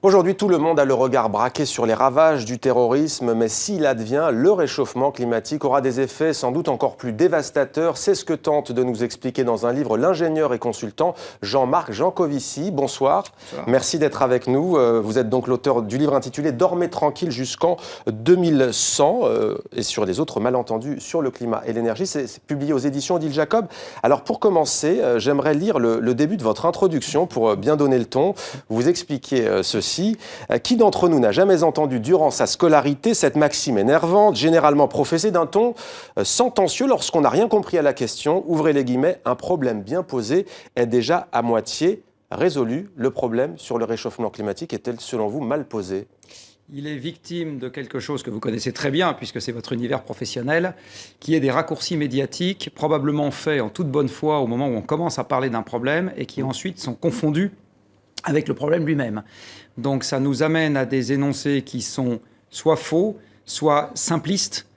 Aujourd'hui, tout le monde a le regard braqué sur les ravages du terrorisme, mais s'il advient, le réchauffement climatique aura des effets sans doute encore plus dévastateurs. C'est ce que tente de nous expliquer dans un livre l'ingénieur et consultant Jean-Marc Jancovici. Bonsoir. Merci d'être avec nous. Vous êtes donc l'auteur du livre intitulé « Dormez tranquille jusqu'en 2100 » et sur les autres malentendus sur le climat et l'énergie. C'est publié aux éditions Odile Jacob. Alors pour commencer, j'aimerais lire le début de votre introduction pour bien donner le ton. Vous expliquez ceci. Qui d'entre nous n'a jamais entendu durant sa scolarité cette maxime énervante, généralement professée d'un ton sentencieux lorsqu'on n'a rien compris à la question, ouvrez les guillemets, un problème bien posé est déjà à moitié résolu. Le problème sur le réchauffement climatique est-il selon vous mal posé ? Il est victime de quelque chose que vous connaissez très bien, puisque c'est votre univers professionnel, qui est des raccourcis médiatiques, probablement faits en toute bonne foi au moment où on commence à parler d'un problème, et qui ensuite sont confondus avec le problème lui-même. Donc ça nous amène à des énoncés qui sont soit faux, soit simplistes,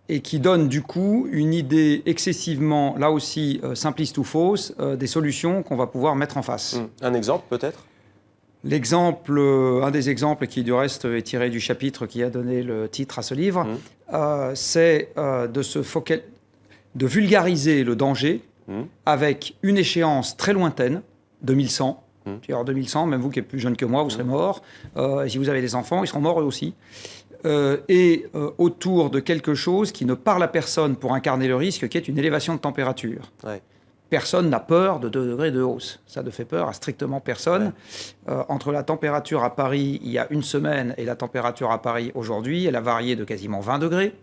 et qui donnent du coup une idée excessivement, là aussi, simpliste ou fausse, des solutions qu'on va pouvoir mettre en face. Un exemple peut-être ? Un des exemples qui du reste est tiré du chapitre qui a donné le titre à ce livre, c'est de vulgariser le danger avec une échéance très lointaine, 2100. En 2100, même vous qui êtes plus jeune que moi, vous serez mort. Si vous avez des enfants, ils seront morts eux aussi. Autour de quelque chose qui ne parle à personne pour incarner le risque, qui est une élévation de température. Ouais. Personne n'a peur de 2 degrés de hausse. Ça ne fait peur à strictement personne. Ouais. Entre la température à Paris il y a une semaine et la température à Paris aujourd'hui, elle a varié de quasiment 20 degrés.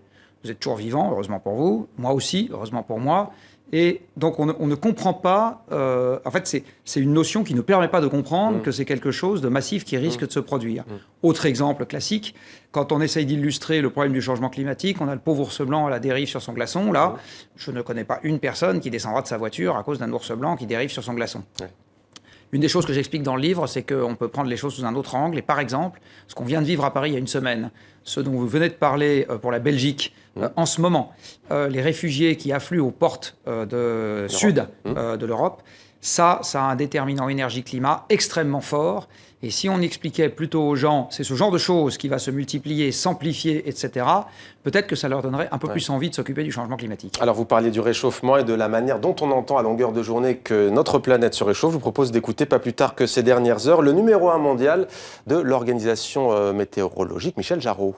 Vous êtes toujours vivant, heureusement pour vous. Moi aussi, heureusement pour moi. Et donc, on ne comprend pas... en fait, c'est une notion qui ne permet pas de comprendre que c'est quelque chose de massif qui risque de se produire. Autre exemple classique, quand on essaye d'illustrer le problème du changement climatique, on a le pauvre ours blanc à la dérive sur son glaçon. Là, je ne connais pas une personne qui descendra de sa voiture à cause d'un ours blanc qui dérive sur son glaçon. Ouais. Une des choses que j'explique dans le livre, c'est qu'on peut prendre les choses sous un autre angle. Et par exemple, ce qu'on vient de vivre à Paris il y a une semaine, ce dont vous venez de parler pour la Belgique, en ce moment, les réfugiés qui affluent aux portes sud de l'Europe, ça a un déterminant énergie-climat extrêmement fort. Et si on expliquait plutôt aux gens, c'est ce genre de choses qui va se multiplier, s'amplifier, etc., peut-être que ça leur donnerait un peu plus envie de s'occuper du changement climatique. Alors vous parliez du réchauffement et de la manière dont on entend à longueur de journée que notre planète se réchauffe. Je vous propose d'écouter pas plus tard que ces dernières heures le numéro 1 mondial de l'organisation météorologique, Michel Jarraud.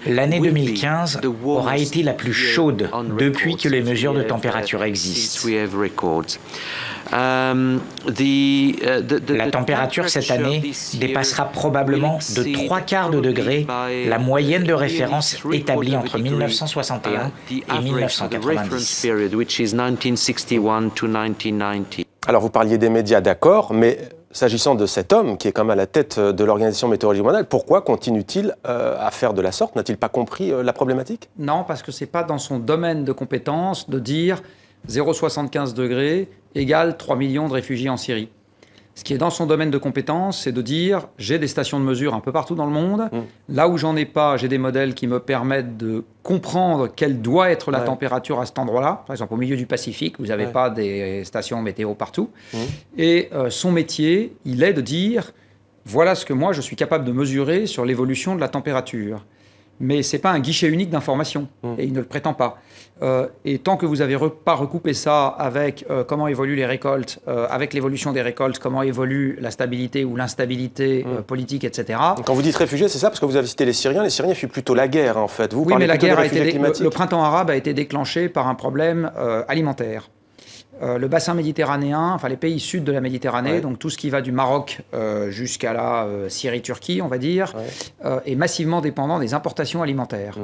L'année 2015 aura été la plus chaude depuis que les mesures de température existent. La température cette année dépassera probablement de 3/4 de degré la moyenne de référence établie entre 1961 et 1990. Alors vous parliez des médias, d'accord, mais s'agissant de cet homme qui est quand même à la tête de l'Organisation météorologique mondiale, pourquoi continue-t-il à faire de la sorte ? N'a-t-il pas compris la problématique ? Non, parce que ce n'est pas dans son domaine de compétence de dire 0,75 degrés égale 3 millions de réfugiés en Syrie. Ce qui est dans son domaine de compétence, c'est de dire j'ai des stations de mesure un peu partout dans le monde. Là où j'en ai pas, j'ai des modèles qui me permettent de comprendre quelle doit être la température à cet endroit-là. Par exemple, au milieu du Pacifique, vous n'avez pas des stations météo partout. Et son métier, il est de dire voilà ce que moi je suis capable de mesurer sur l'évolution de la température. Mais ce n'est pas un guichet unique d'information, et il ne le prétend pas. Et tant que vous n'avez pas recoupé ça avec comment évoluent les récoltes, avec l'évolution des récoltes, comment évolue la stabilité ou l'instabilité politique, etc. Quand vous dites réfugiés, c'est ça ? Parce que vous avez cité les Syriens fuient plutôt la guerre, en fait. Vous mais la guerre le printemps arabe a été déclenché par un problème alimentaire. Le bassin méditerranéen, enfin les pays sud de la Méditerranée, donc tout ce qui va du Maroc jusqu'à la Syrie-Turquie, on va dire, est massivement dépendant des importations alimentaires.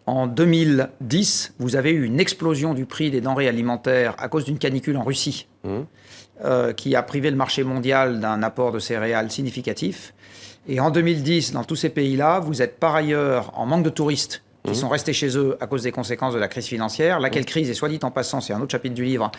En 2010, vous avez eu une explosion du prix des denrées alimentaires à cause d'une canicule en Russie, qui a privé le marché mondial d'un apport de céréales significatif. Et en 2010, dans tous ces pays-là, vous êtes par ailleurs en manque de touristes qui sont restés chez eux à cause des conséquences de la crise financière, laquelle crise est, soit dit en passant, c'est un autre chapitre du livre,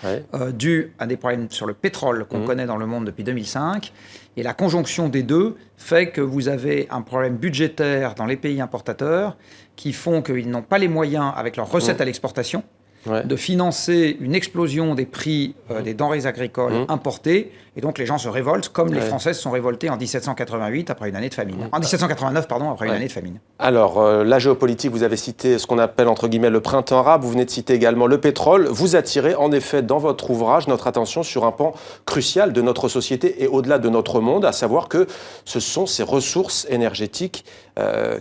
due à des problèmes sur le pétrole qu'on connaît dans le monde depuis 2005. Et la conjonction des deux fait que vous avez un problème budgétaire dans les pays importateurs qui font qu'ils n'ont pas les moyens, avec leurs recettes à l'exportation, de financer une explosion des prix des denrées agricoles importées. Et donc les gens se révoltent, comme les Français se sont révoltés en 1788 après une année de famine. En 1789, pardon, après une année de famine. Alors, la géopolitique, vous avez cité ce qu'on appelle entre guillemets le printemps arabe, vous venez de citer également le pétrole. Vous attirez en effet dans votre ouvrage notre attention sur un pan crucial de notre société et au-delà de notre monde, à savoir que ce sont ces ressources énergétiques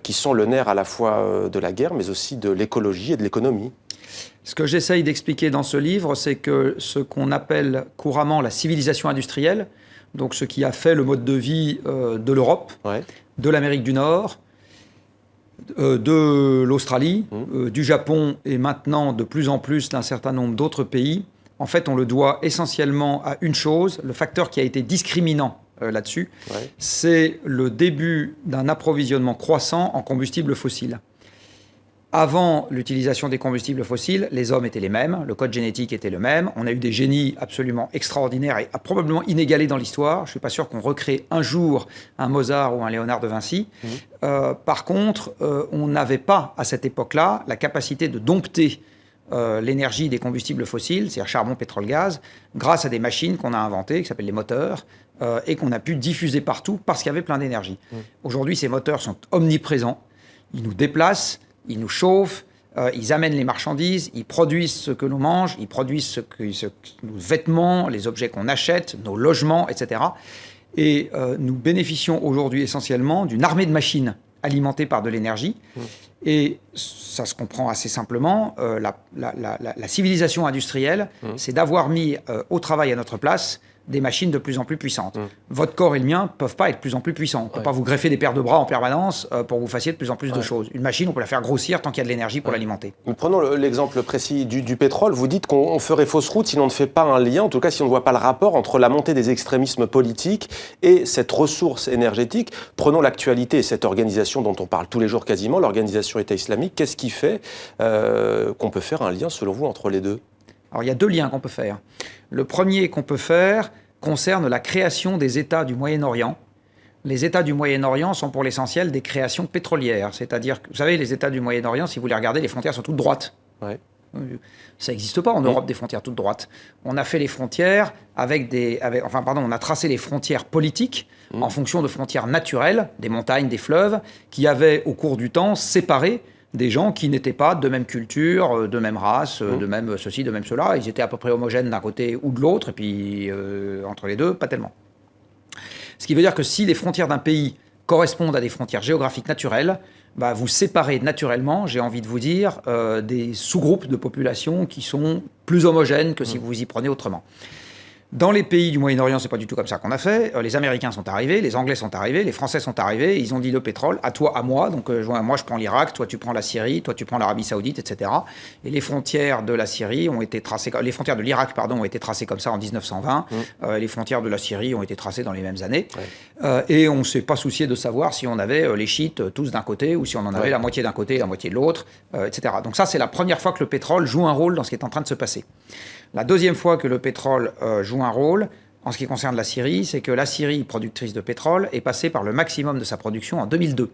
qui sont le nerf à la fois de la guerre, mais aussi de l'écologie et de l'économie. Ce que j'essaye d'expliquer dans ce livre, c'est que ce qu'on appelle couramment la civilisation industrielle, donc ce qui a fait le mode de vie de l'Europe, de l'Amérique du Nord, de l'Australie, du Japon et maintenant de plus en plus d'un certain nombre d'autres pays, en fait on le doit essentiellement à une chose, le facteur qui a été discriminant là-dessus, c'est le début d'un approvisionnement croissant en combustibles fossiles. Avant l'utilisation des combustibles fossiles, les hommes étaient les mêmes, le code génétique était le même, on a eu des génies absolument extraordinaires et probablement inégalés dans l'histoire. Je ne suis pas sûr qu'on recrée un jour un Mozart ou un Léonard de Vinci. Par contre, on n'avait pas à cette époque-là la capacité de dompter l'énergie des combustibles fossiles, c'est-à-dire charbon, pétrole, gaz, grâce à des machines qu'on a inventées, qui s'appellent les moteurs, et qu'on a pu diffuser partout parce qu'il y avait plein d'énergie. Aujourd'hui, ces moteurs sont omniprésents, ils nous déplacent, ils nous chauffent, ils amènent les marchandises, ils produisent ce que l'on mange, ils produisent nos vêtements, les objets qu'on achète, nos logements, etc. Et nous bénéficions aujourd'hui essentiellement d'une armée de machines alimentées par de l'énergie. Et ça se comprend assez simplement. La civilisation industrielle, c'est d'avoir mis au travail à notre place des machines de plus en plus puissantes. Votre corps et le mien ne peuvent pas être de plus en plus puissants. On ne peut pas vous greffer des paires de bras en permanence pour que vous fassiez de plus en plus de choses. Une machine, on peut la faire grossir tant qu'il y a de l'énergie pour l'alimenter. Prenons l'exemple précis du pétrole. Vous dites qu'on ferait fausse route si l'on ne fait pas un lien, en tout cas si on ne voit pas le rapport entre la montée des extrémismes politiques et cette ressource énergétique. Prenons l'actualité et cette organisation dont on parle tous les jours quasiment, l'organisation État islamique. Qu'est-ce qui fait qu'on peut faire un lien, selon vous, entre les deux ? Alors, il y a deux liens qu'on peut faire. Le premier qu'on peut faire concerne la création des États du Moyen-Orient. Les États du Moyen-Orient sont pour l'essentiel des créations pétrolières. C'est-à-dire que, vous savez, les États du Moyen-Orient, si vous les regardez, les frontières sont toutes droites. Ça n'existe pas en Europe, des frontières toutes droites. On a fait les frontières on a tracé les frontières politiques en fonction de frontières naturelles, des montagnes, des fleuves, qui avaient, au cours du temps, séparé des gens qui n'étaient pas de même culture, de même race, de même ceci, de même cela. Ils étaient à peu près homogènes d'un côté ou de l'autre, et puis entre les deux, pas tellement. Ce qui veut dire que si les frontières d'un pays correspondent à des frontières géographiques naturelles, vous séparez naturellement, j'ai envie de vous dire, des sous-groupes de population qui sont plus homogènes que si vous vous y prenez autrement. Dans les pays du Moyen-Orient, c'est pas du tout comme ça qu'on a fait. Les Américains sont arrivés, les Anglais sont arrivés, les Français sont arrivés. Ils ont dit le pétrole, à toi, à moi. Donc moi, je prends l'Irak, toi, tu prends la Syrie, toi, tu prends l'Arabie Saoudite, etc. Et les frontières de la Syrie ont été tracées, les frontières de l'Irak, pardon, ont été tracées comme ça en 1920. Les frontières de la Syrie ont été tracées dans les mêmes années. Et on s'est pas soucié de savoir si on avait les chiites tous d'un côté ou si on en avait la moitié d'un côté et la moitié de l'autre, etc. Donc ça, c'est la première fois que le pétrole joue un rôle dans ce qui est en train de se passer. La deuxième fois que le pétrole joue un rôle, en ce qui concerne la Syrie, c'est que la Syrie, productrice de pétrole, est passée par le maximum de sa production en 2002.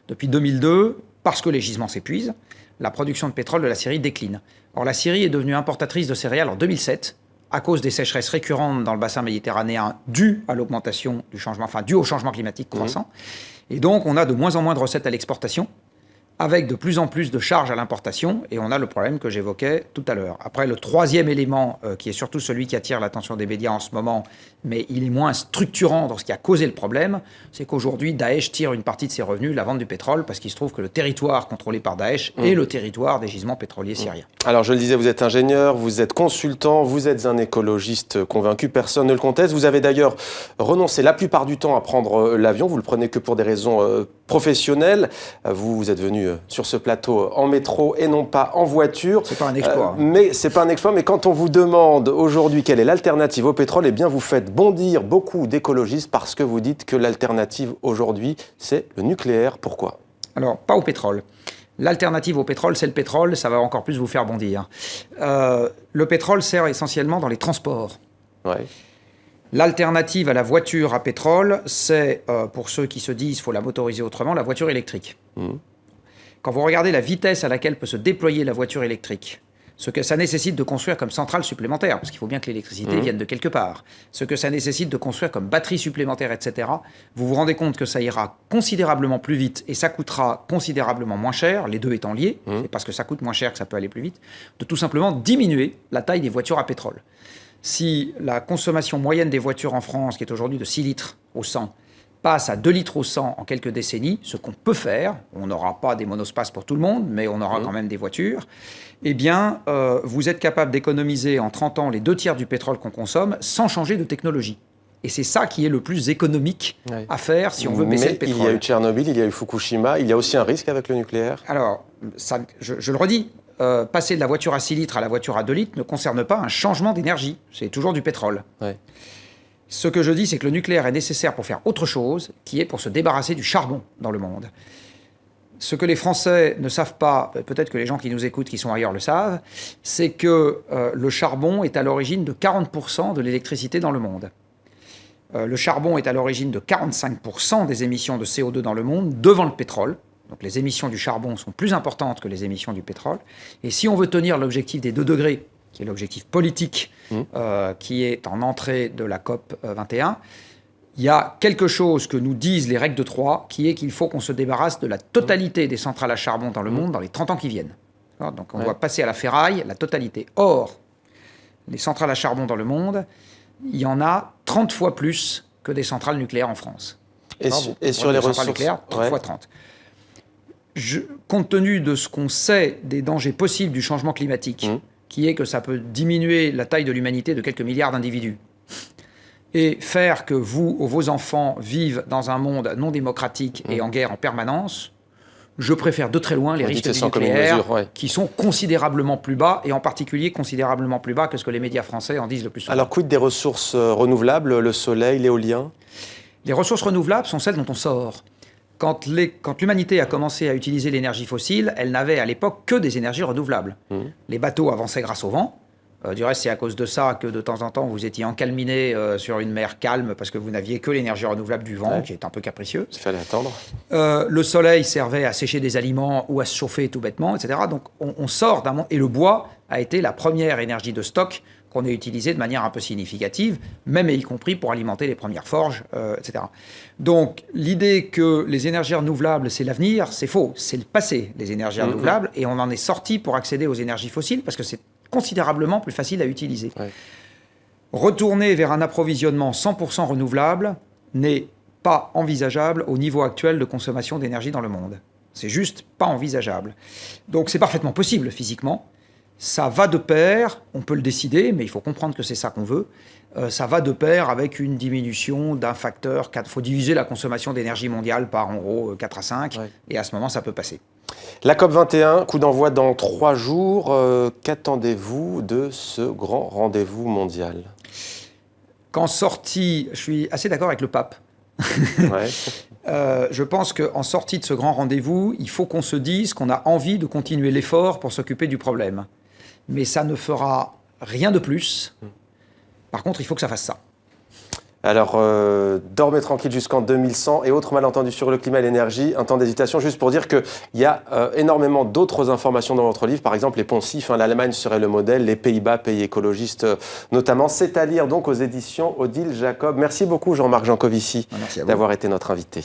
Depuis 2002, parce que les gisements s'épuisent, la production de pétrole de la Syrie décline. Or, la Syrie est devenue importatrice de céréales en 2007, à cause des sécheresses récurrentes dans le bassin méditerranéen dues à l'augmentation du changement, dues au changement climatique croissant. Et donc, on a de moins en moins de recettes à l'exportation, avec de plus en plus de charges à l'importation, et on a le problème que j'évoquais tout à l'heure. Après, le troisième élément, qui est surtout celui qui attire l'attention des médias en ce moment, mais il est moins structurant dans ce qui a causé le problème, c'est qu'aujourd'hui, Daesh tire une partie de ses revenus de la vente du pétrole, parce qu'il se trouve que le territoire contrôlé par Daesh est le territoire des gisements pétroliers syriens. Alors, je le disais, vous êtes ingénieur, vous êtes consultant, vous êtes un écologiste convaincu, personne ne le conteste. Vous avez d'ailleurs renoncé la plupart du temps à prendre l'avion, vous le prenez que pour des raisons professionnelles. Vous êtes venu sur ce plateau en métro et non pas en voiture. C'est pas un exploit. Mais c'est pas un exploit. Mais quand on vous demande aujourd'hui quelle est l'alternative au pétrole, eh bien vous faites bondir beaucoup d'écologistes parce que vous dites que l'alternative aujourd'hui, c'est le nucléaire. Pourquoi ? Alors, pas au pétrole. L'alternative au pétrole, c'est le pétrole. Ça va encore plus vous faire bondir. Le pétrole sert essentiellement dans les transports. Ouais. L'alternative à la voiture à pétrole, c'est, pour ceux qui se disent qu'il faut la motoriser autrement, la voiture électrique. Quand vous regardez la vitesse à laquelle peut se déployer la voiture électrique, Ce que ça nécessite de construire comme centrale supplémentaire, parce qu'il faut bien que l'électricité vienne de quelque part, ce que ça nécessite de construire comme batterie supplémentaire, etc., vous vous rendez compte que ça ira considérablement plus vite et ça coûtera considérablement moins cher, les deux étant liés, c'est parce que ça coûte moins cher que ça peut aller plus vite, de tout simplement diminuer la taille des voitures à pétrole. Si la consommation moyenne des voitures en France, qui est aujourd'hui de 6 litres au 100, passe à 2 litres au 100 en quelques décennies, ce qu'on peut faire, on n'aura pas des monospaces pour tout le monde, mais on aura quand même des voitures, eh bien, vous êtes capable d'économiser en 30 ans les 2 tiers du pétrole qu'on consomme sans changer de technologie. Et c'est ça qui est le plus économique à faire si on veut baisser le pétrole. Il y a eu Tchernobyl, il y a eu Fukushima, il y a aussi un risque avec le nucléaire? Alors, ça, je le redis, passer de la voiture à 6 litres à la voiture à 2 litres ne concerne pas un changement d'énergie, c'est toujours du pétrole. Ouais. Ce que je dis, c'est que le nucléaire est nécessaire pour faire autre chose, qui est pour se débarrasser du charbon dans le monde. Ce que les Français ne savent pas, peut-être que les gens qui nous écoutent, qui sont ailleurs, le savent, c'est que le charbon est à l'origine de 40% de l'électricité dans le monde. Le charbon est à l'origine de 45% des émissions de CO2 dans le monde, devant le pétrole. Donc les émissions du charbon sont plus importantes que les émissions du pétrole. Et si on veut tenir l'objectif des 2 degrés, qui est l'objectif politique qui est en entrée de la COP 21, il y a quelque chose que nous disent les règles de Troie, qui est qu'il faut qu'on se débarrasse de la totalité des centrales à charbon dans le monde dans les 30 ans qui viennent. Donc on doit passer à la ferraille la totalité. Or, les centrales à charbon dans le monde, il y en a 30 fois plus que des centrales nucléaires en France. Et sur les ressources nucléaires, 3 fois 30. Compte tenu de ce qu'on sait des dangers possibles du changement climatique, qui est que ça peut diminuer la taille de l'humanité de quelques milliards d'individus, et faire que vous ou vos enfants vivent dans un monde non démocratique et en guerre en permanence, je préfère de très loin les risques du nucléaire qui sont considérablement plus bas, et en particulier considérablement plus bas que ce que les médias français en disent le plus souvent. Alors, quid des ressources renouvelables, le soleil, l'éolien? Les ressources renouvelables sont celles dont on sort. Quand l'humanité a commencé à utiliser l'énergie fossile, elle n'avait à l'époque que des énergies renouvelables. Les bateaux avançaient grâce au vent. Du reste, c'est à cause de ça que de temps en temps, vous étiez encalminé sur une mer calme parce que vous n'aviez que l'énergie renouvelable du vent, qui est un peu capricieux. Il fallait attendre. Le soleil servait à sécher des aliments ou à se chauffer tout bêtement, etc. Donc on sort d'un monde. Et le bois a été la première énergie de stock qu'on ait utilisée de manière un peu significative, même et y compris pour alimenter les premières forges, etc. Donc l'idée que les énergies renouvelables, c'est l'avenir, c'est faux. C'est le passé, les énergies renouvelables. Et on en est sorti pour accéder aux énergies fossiles parce que c'est considérablement plus facile à utiliser. Retourner vers un approvisionnement 100% renouvelable n'est pas envisageable au niveau actuel de consommation d'énergie dans le monde. C'est juste pas envisageable. Donc c'est parfaitement possible physiquement. Ça va de pair, on peut le décider, mais il faut comprendre que c'est ça qu'on veut. Ça va de pair avec une diminution d'un facteur 4. Il faut diviser la consommation d'énergie mondiale par en gros 4 à 5, et à ce moment ça peut passer. La COP 21, coup d'envoi dans 3 jours. Qu'attendez-vous de ce grand rendez-vous mondial? Qu'en sortie, je suis assez d'accord avec le pape. Je pense qu'en sortie de ce grand rendez-vous, il faut qu'on se dise qu'on a envie de continuer l'effort pour s'occuper du problème. Mais ça ne fera rien de plus. Par contre, il faut que ça fasse ça. Alors, dormez tranquille jusqu'en 2100 et autres malentendus sur le climat et l'énergie. Un temps d'hésitation, juste pour dire qu'il y a énormément d'autres informations dans votre livre. Par exemple, les poncifs, l'Allemagne serait le modèle, les Pays-Bas, pays écologistes notamment. C'est à lire donc aux éditions Odile Jacob. Merci beaucoup Jean-Marc Jancovici d'avoir été notre invité.